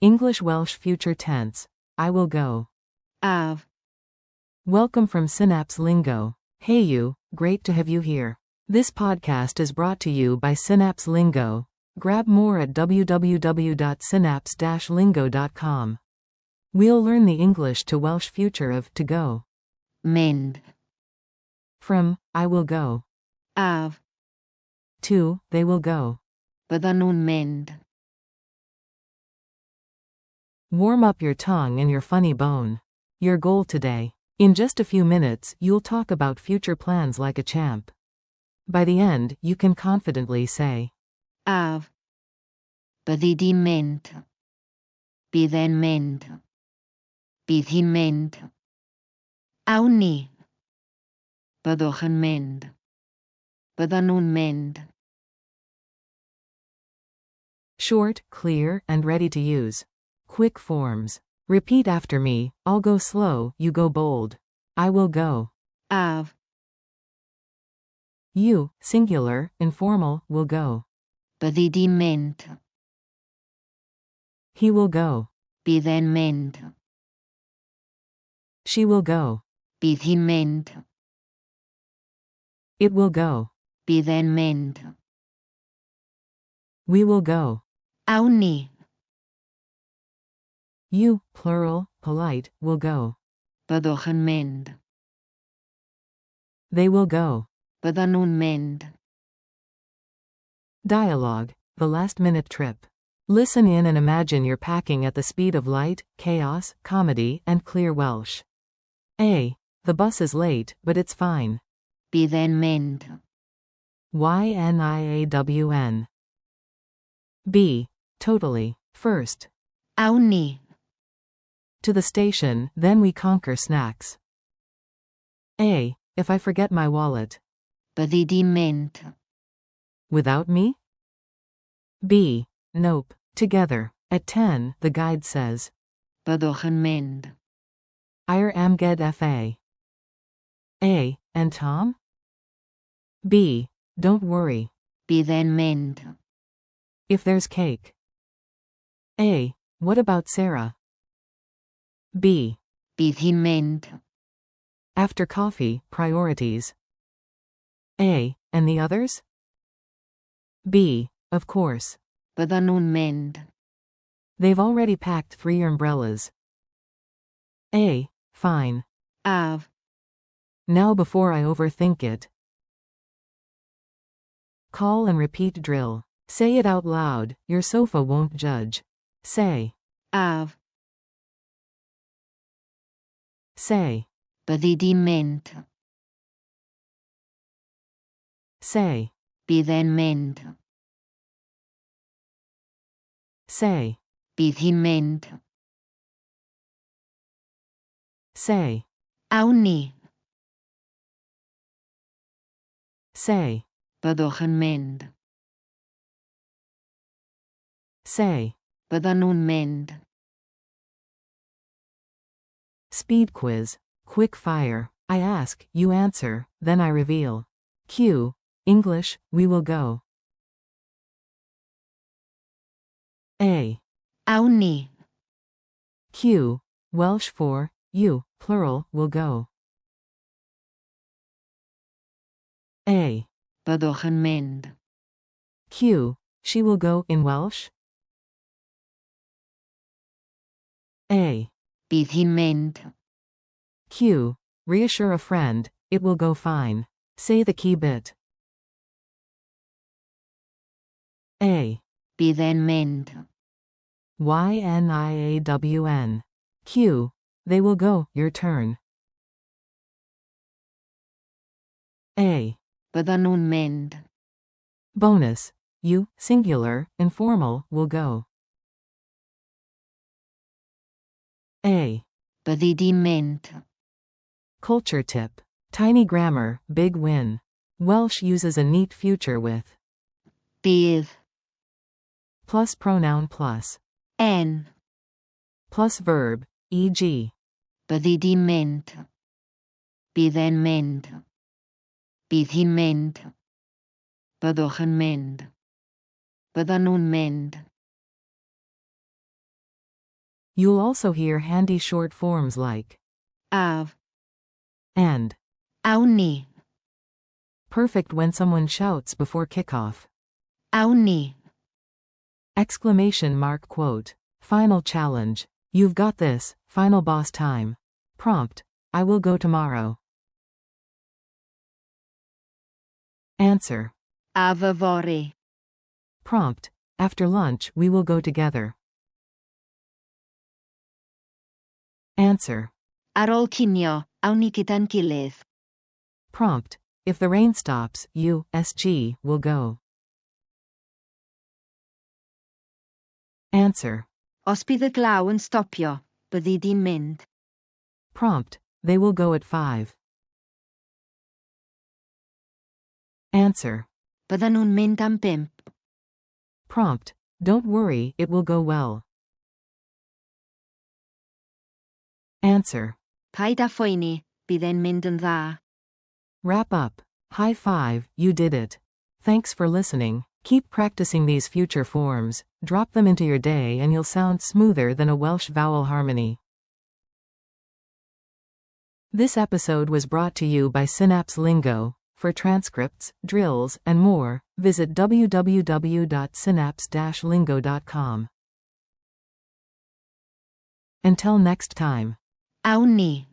English Welsh future tense. I will go. Av. Welcome from Synapse Lingo. Hey you, great to have you here. This podcast is brought to you by Synapse Lingo. Grab more at www.synapse-lingo.com. We'll learn the English to Welsh future of to go. Mynd. From I will go Av. to they will go. Byddan nhw'n mynd. Warm up your tongue and your funny bone. Your goal today. In just a few minutes, you'll talk about future plans like a champ. By the end, you can confidently say, Af. Byddi mynd. Bydd e'n mynd. Bydd hi'n mynd. Awn ni. Byddwch yn mynd. Byddan nhw'n mynd. short, clear, and ready to use. Quick forms. Repeat after me. I'll go slow, you go bold. I will go. Af. You, singular, informal, will go. Byddi mynd. He will go. Bydd e'n mynd. She will go. Bydd hi'n mynd. It will go. Bydd e'n mynd. We will go. Awn ni. You, plural, polite, will go. Byddwch yn mynd. They will go. Byddan nhw'n mynd. Dialogue. The last-minute trip. Listen in and imagine you're packing at the speed of light, chaos, comedy, and clear Welsh. A. The bus is late, but it's fine. Bydd e'n mynd. YNIAWN. B. Totally. First. Awn ni. To the station, then we conquer snacks. A. If I forget my wallet. Byddi mynd. Without me? B. Nope. Together. At 10, the guide says. Byddwch yn mynd. Ir amged fa. A. And Tom? B. Don't worry. Bydd e'n mynd. If there's cake. A. What about Sarah? B. Bydd hi'n mynd. After coffee, priorities. A. And the others? B. Of course. Byddan nhw'n mynd. They've already packed 3 umbrellas. A. Fine. Af. Now before I overthink it. Call and repeat drill. Say it out loud, your sofa won't judge. Say. Af. Say. Byddi mynd. Say. Bydd e'n mynd. Say. Bydd hi'n mynd. Say. Awn ni. Say. Byddwch yn mynd. Say. Byddan nhw'n mynd. Speed quiz. Quick fire. I ask, you answer, then I reveal. Q. English, we will go. A. Awn ni. Q. Welsh for, you, plural, will go. A. Byddwch yn mynd. Q. She will go in Welsh. A. Bydd hi'n mynd. Q. Reassure a friend, it will go fine. Say the key bit. A. Bydd e'n mynd. YNIAWN. Q. They will go, your turn. A. Byddan nhw'n mynd. Bonus. You, singular, informal, will go. A. Byddi mynd. Culture tip. Tiny grammar, big win. Welsh uses a neat future with Bydd. plus pronoun plus En. plus verb, e.g. Byddi mynd. Bydd e'n mynd. Bydd hi'n mynd. Byddwch yn mynd. Byddan nhw'n mynd. You'll also hear handy short forms like Av. and. Awn ni. Perfect when someone shouts before kickoff. Awn ni. Exclamation mark quote. Final challenge. You've got this. Final boss time. Prompt. I will go tomorrow. Answer. A fy fory. Prompt. After lunch we will go together. Answer. Ar ôl cinio, awn ni gyda'n gilydd. Prompt. If the rain stops, you, SG, will go. Answer. Os bydd y glaw yn stopio, byddi di'n mynd. Prompt. They will go at 5. Answer. Byddan nhw'n mynd am 5. Prompt. Don't worry, it will go well. Answer. Paid â phoeni, bydd e'n mynd yn dda. Wrap up. High five, you did it. Thanks for listening. Keep practicing these future forms, drop them into your day and you'll sound smoother than a Welsh vowel harmony. This episode was brought to you by Synapse Lingo. For transcripts, drills, and more, visit www.synapse-lingo.com. Until next time. Awn ni.